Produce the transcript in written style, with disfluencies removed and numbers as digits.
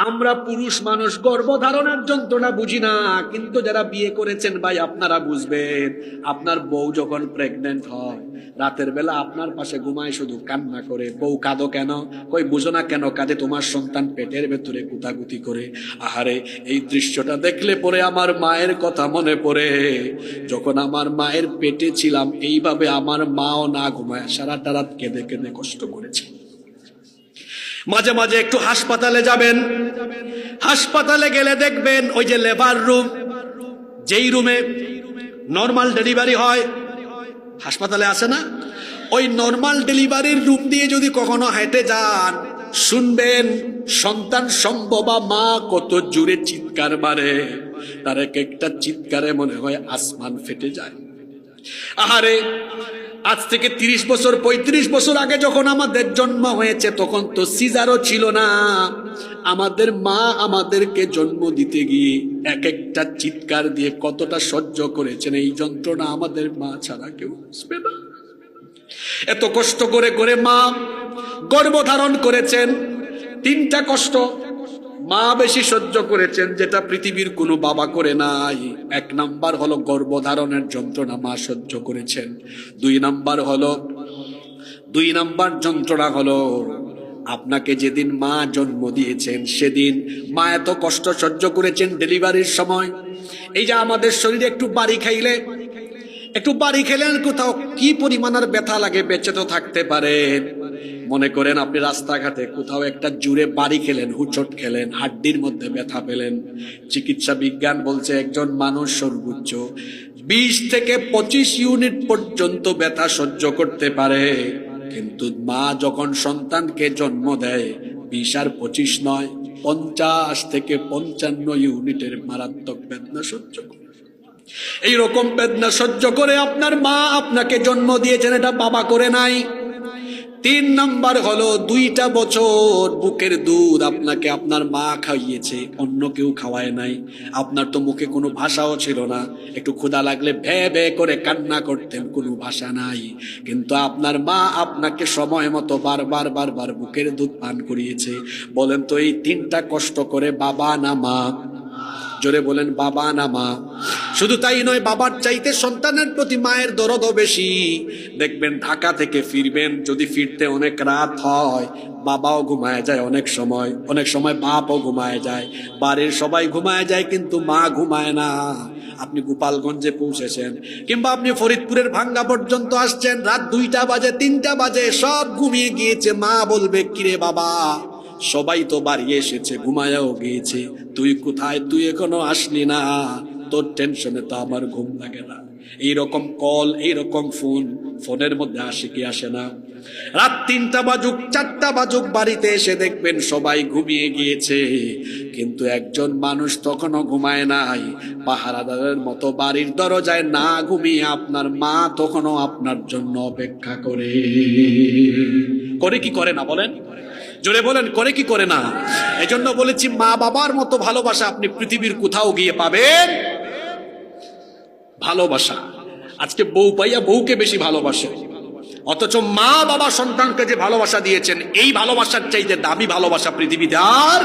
আমরা পুরুষ মানুষ গর্ভধারণের যন্ত্রণা বুঝি না, কিন্তু যারা বিয়ে করেছেন ভাই আপনারা বুঝবেন। আপনার বউ যখন প্রেগনেন্ট হয়, রাতের বেলা আপনার পাশে ঘুমায়, শুধু কান্না করে, বউ কাঁদো কেন? কই বুঝো না কেন কাঁদে? তোমার সন্তান পেটের ভেতরে গুতাগুতি করে। আহারে, এই দৃশ্যটা দেখলে পরে আমার মায়ের কথা মনে পড়ে। যখন আমার মায়ের পেটে ছিলাম, এইভাবে আমার মাও না ঘুমায় সারাটা রাত কেঁদে কেঁদে কষ্ট করেছে। মাঝে মাঝে একটু হাসপাতালে যাবেন, হাসপাতালে গেলে দেখবেন ওই যে লেবার রুম, যেই রুমে নর্মাল ডেলিভারি হয়, হাসপাতালে আছে না, ওই নর্মাল ডেলিভারির রুম দিয়ে যদি কখনো হেঁটে যান, শুনবেন সন্তান সম্ভবা মা কত জোরে চিৎকার মারে। তার এক একটা চিৎকারে মনে হয় আসমান ফেটে যায়। আহারে, আজ থেকে 30 বছর 35 বছর আগে যখন আমাদের জন্ম হয়েছে, তখন তো সিজারও ছিল না। আমাদের মা আমাদেরকে জন্ম দিতে গিয়ে এক একটা চিৎকার দিয়ে কতটা সহ্য করেছেন, এই যন্ত্রণা আমাদের মা ছাড়া কেউ বুঝবে না। এত কষ্ট করে করে মা গর্ভধারণ করেছেন। 3টা কষ্ট মা বেশি সহ্য করেছেন, যেটা পৃথিবীর কোনো বাবা করে নাই। 1 নাম্বার হলো গর্ভধারণের যন্ত্রণা মা সহ্য করেছেন। 2 নাম্বার যন্ত্রণা হলো আপনাকে যেদিন মা জন্ম দিয়েছেন, সেদিন মা এত কষ্ট সহ্য করেছেন ডেলিভারির সময়। এই যে আমাদের শরীরে একটু বাড়ি খেলেন কোথাও কি পরিমাণের ব্যথা লাগে, বেঁচে তো থাকতে পারেন। মনে করেন আপনি রাস্তাঘাটে কোথাও একটা জুড়ে বাড়ি খেলেন, হুচট খেলেন, হাড্ডির মধ্যে ব্যথা পেলেন। চিকিৎসা বিজ্ঞান বলছে একজন মানুষ সর্বোচ্চ 20 থেকে 25 ইউনিট পর্যন্ত ব্যথা সহ্য করতে পারে। কিন্তু মা যখন সন্তানকে জন্ম দেয়, 20 আর 25 নয়, 50 থেকে 55 ইউনিটের মারাত্মক বেদনা সহ্য করে। এইরকম বেদনা সহ্য করে আপনার মা আপনাকে জন্ম দিয়েছেন, এটা বাবা করে নাই। 3 নাম্বার হলো 2টা বছর বুকের দুধ আপনাকে আপনার মা খাইয়েছে, অন্য কেউ খাওয়ায় নাই। আপনার তো মুখে কোনো ভাষাও ছিল না, একটু ক্ষুধা লাগলে ভে ভে করে কান্না করতেন, কোনো ভাষা নাই। কিন্তু আপনার মা আপনাকে সময় মতো বারবার বুকের দুধ পান করিয়েছে। বলেন তো এই 3টা কষ্ট করে বাবা না মা? জোরে বলেন, বাবা না মা? শুধু তাই নয়, বাবার চাইতে সন্তানের প্রতি মায়ের দরদও বেশি। দেখবেন ঢাকা থেকে ফিরবেন, যদি ফিরতে অনেক রাত হয়, বাবাও ঘুমায় যায় অনেক সময় বাপও ঘুমায় যায়, বাড়ির সবাই ঘুমায় যায়, কিন্তু মা ঘুমায় না। আপনি গোপালগঞ্জে পৌঁছেছেন কিংবা আপনি ফরিদপুরের ভাঙ্গা পর্যন্ত আসছেন, রাত 2টা বাজে 3টা বাজে, সব ঘুমিয়ে গিয়েছে। মা বলবে, কিরে বাবা, সবাই তো বাড়ি এসেছে, ঘুমায়াও গিয়েছে, তুই কোথায়? তুই এখনো আসলি না, তোর টেনশনে তো আমার ঘুম লাগে না। এইরকম কল, এইরকম ফোনের মধ্যে আসে কি আসে না? রাত 3টা বাজুক 4টা বাজুক, বাড়িতে এসে দেখবেন সবাই ঘুমিয়ে গিয়েছে, কিন্তু একজন মানুষ তখনও ঘুমায় নাই। পাহারাদারের মতো বাড়ির দরজায় না ঘুমিয়ে আপনার মা তখনও আপনার জন্য অপেক্ষা করে কি করে না? বলেন, জোরে বলেন, করে কি করে না? এজন্য বলেছি, মা বাবার মতো ভালোবাসা আপনি পৃথিবীর কোথাও গিয়ে পাবেন। ভালোবাসা আজকে বউ পাইয়া বউকে বেশি ভালোবাসে, অথচ মা বাবা সন্তানকে যে ভালোবাসা দিয়েছেন, এই ভালোবাসার চাইতে দামি ভালোবাসা পৃথিবীতে আর